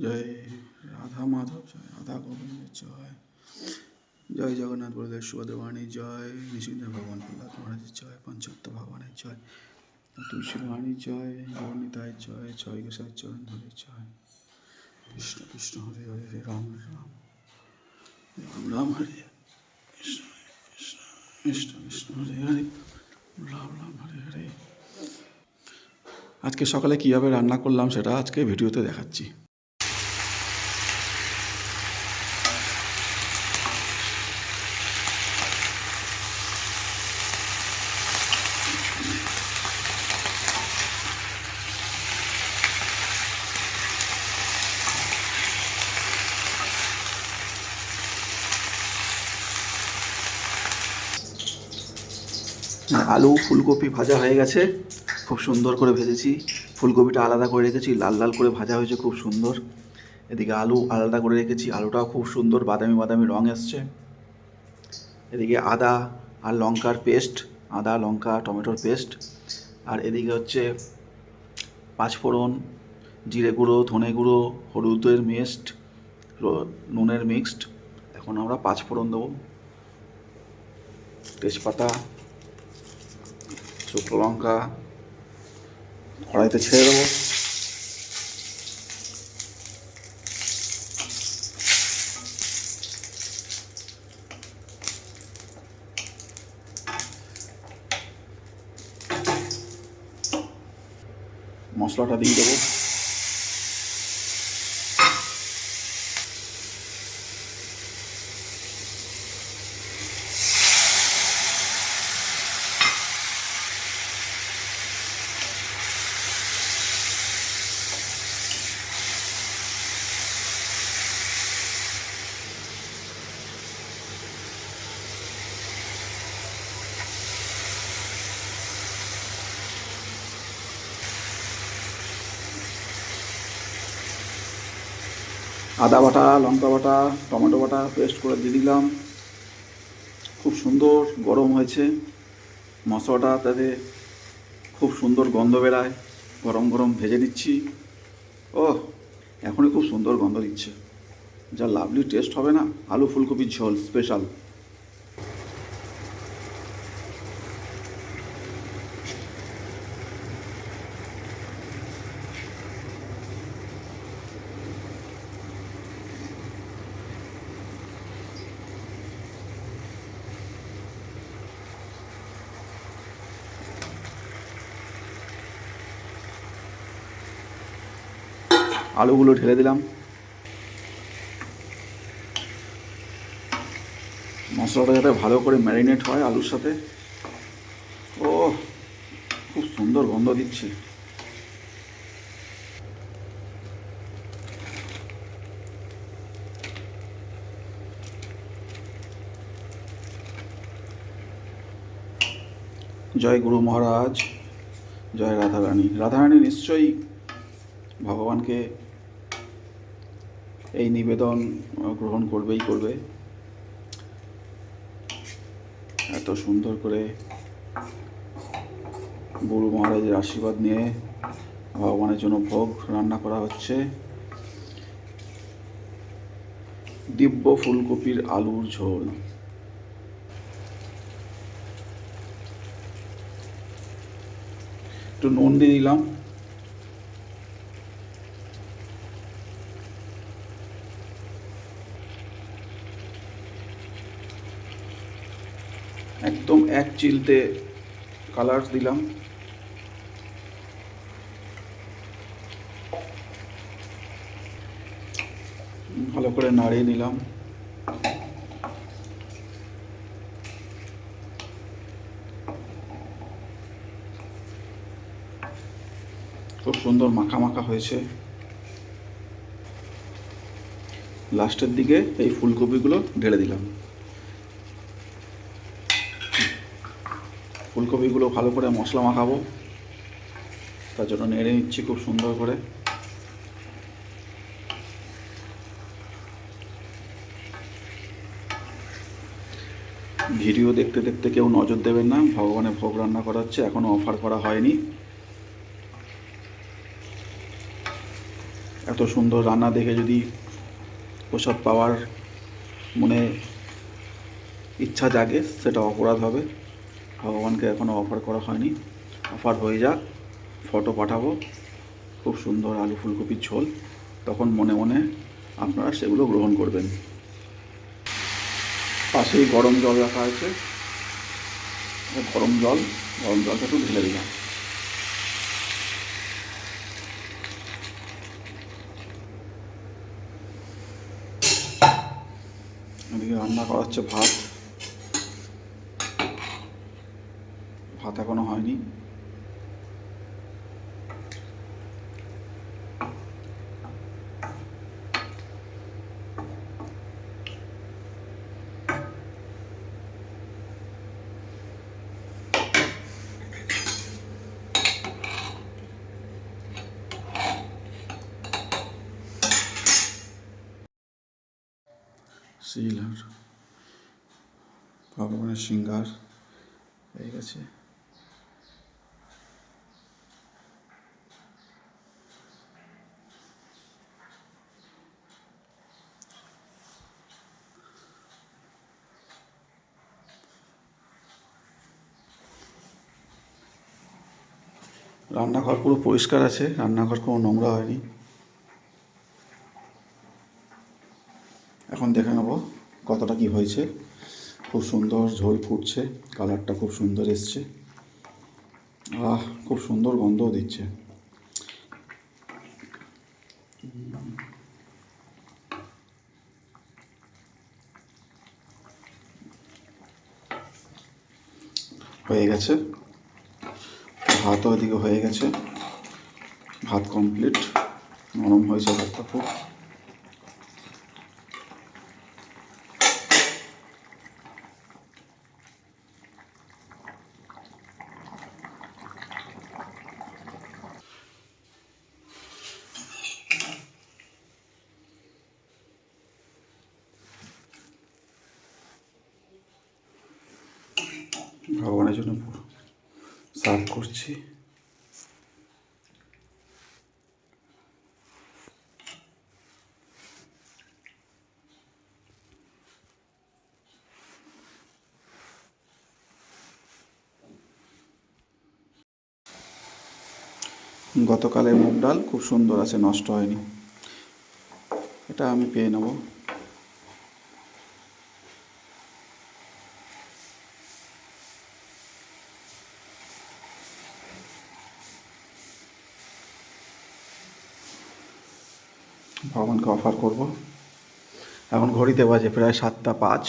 জয় রাধা মাধব, জয় রাধা গোবিন্দের জয়। জয় জগন্নাথ বলদেব সুভদ্রবাণী জয়, নৃসিংহ ভগবান প্রহ্লাদ মহারাজের জয়, পঞ্চত্ব ভগবানের জয়, তুলসী বাণীর জয়, গৌরনিতায়ের জয়, জয় গোসাই চরণ ধরে জয়। কৃষ্ণ কৃষ্ণ হরে হরে, হরে রাম রাম রাম রাম, হরে কৃষ্ণ কৃষ্ণ কৃষ্ণ কৃষ্ণ হরে হরে, রাম রাম হরে হরে। আজকে সকালে কীভাবে রান্না করলাম সেটা আজকে ভিডিওতে দেখাচ্ছি। আলু ফুলকপি ভাজা হয়ে গেছে, খুব সুন্দর করে ভেজেছি। ফুলকপিটা আলাদা করে রেখেছি, লাল লাল করে ভাজা হয়েছে খুব সুন্দর। এদিকে আলু আলাদা করে রেখেছি, আলুটাও খুব সুন্দর বাদামি বাদামি রঙ এসছে। এদিকে আদা আর লঙ্কার পেস্ট, আদা লঙ্কা টমেটোর পেস্ট, আর এদিকে হচ্ছে পাঁচফোড়ন, জিরে গুঁড়ো, ধনে গুঁড়ো, হলুদের মিক্সড, নুনের মিক্সড। এখন আমরা পাঁচফোড়ন দেবো, তেজপাতা, শুকনো লঙ্কা কড়াইতে ছেড়ে দেবো। মশলাটা দিয়ে দেবো। আদা বাটা, লঙ্কা বাটা, টমেটো বাটা পেস্ট করে দিয়ে দিলাম। খুব সুন্দর গরম হয়েছে মশলাটা, তাতে খুব সুন্দর গন্ধ বেরায়। গরম গরম ভেজে নিচ্ছি। ও এখনই খুব সুন্দর গন্ধ দিচ্ছে, যা লাভলি টেস্ট হবে না। আলু ফুলকপির ঝোল স্পেশাল। আলুগুলো ঢেলে দিলাম। মশলাটা যাতে ভালো করে ম্যারিনেট হয় আলুর সাথে। ও খুব সুন্দর গন্ধ দিচ্ছে। জয় গুরু মহারাজ, জয় রাধারানী। রাধারানী নিশ্চয়ই ভগবানকে এই নিবেদন গ্রহণ করবেই করবে। এত সুন্দর করে গুরু মহারাজের আশীর্বাদ নিয়ে ভগবানের জন্য ভোগ রান্না করা হচ্ছে। দিব্য ফুলকপির আলুর ঝোল। একটু নুন দিয়ে দিলাম। একদম এক চিলতে কালার দিলাম। ভালো করে নাড়িয়ে নিলাম। খুব সুন্দর মাখা মাখা হয়েছে। লাস্টের দিকে এই ফুলকপিগুলো ঢেলে দিলাম। ফুলকপিগুলো ভালো করে মশলা মাখাবো, তার জন্য নেড়ে নিচ্ছি খুব সুন্দর করে। ভিডিও দেখতে দেখতে কেউ নজর দেবেন না, ভগবানের ভোগ রান্না করা হচ্ছে, এখনও অফার করা হয়নি। এত সুন্দর রান্না দেখে যদি প্রসাদ পাওয়ার মনে ইচ্ছা জাগে, সেটা অপরাধ হবে। ভগবানকে এখনও অফার করা হয়নি, অফার হয়ে যাক, ফটো পাঠাবো খুব সুন্দর আলু ফুলকপির ঝোল, তখন মনে মনে আপনারা সেগুলো গ্রহণ করবেন। পাশেই গরম জল রাখা আছে, গরম জলটা একটু ঢেলে দিলাম। এদিকে রান্না করা হচ্ছে ভাত এখনো হয়নি। শিল আর ভগবানের সিঙ্গার হয়ে গেছে। রান্নাঘর পুরো পরিষ্কার আছে, রান্নাঘর কোনো নোংরা হয়নি। এখন দেখে নেব কতটা কি হয়েছে। খুব সুন্দর ঝোল ফুটছে, কালারটা খুব সুন্দর এসছে, খুব সুন্দর গন্ধও দিচ্ছে। হয়ে গেছে, ভাতও এদিকে হয়ে গেছে, ভাত কমপ্লিট, নরম হয়েছে ভাতটা খুব। ভগবানের জন্য সার্ভ করছি। গতকালের মুগ ডাল খুব সুন্দর আছে, নষ্ট হয়নি, এটা আমি পেয়ে নেব। ভগবানকে অফার করব। এখন ঘড়িতে বাজে প্রায় 7টা 5।